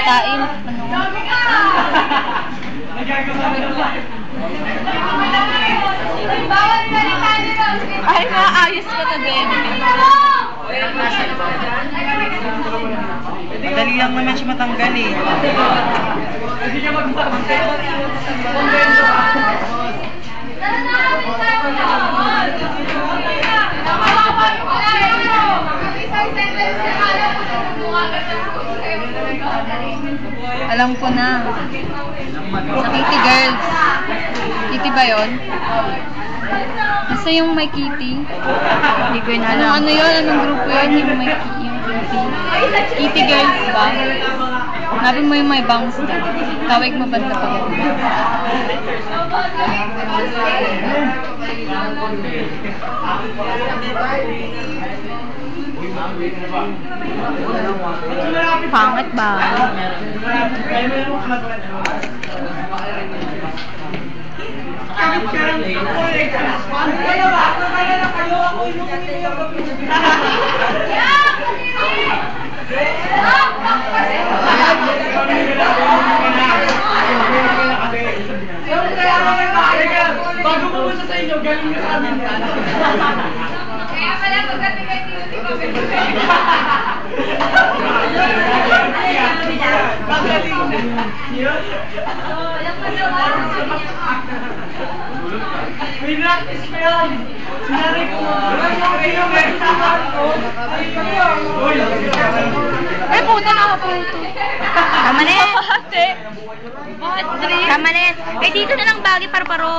Tain. Ay, maayos ka na, baby. Madali lang naman siya matanggal eh. Hindi niya Alam ko na. Sa Kitty Girls. Kitty ba yun? Basta yung may Kitty. Hindi ko yun alam. Ano yun? Anong grupo yun? Yung may Kitty. Kitty Girls ba? Hanapin mo yung may bangs na. Tawag mo banda pa ko. Pangit ba? Bago pumunta sa inyo, galing ka sa amin. Kaya pala pagkatingay dito, may practice pa yan. Sinari ko mo. Ay, puta na ako puto. Tama na yan. Tama na yan. Ay, dito na lang bagay para paro.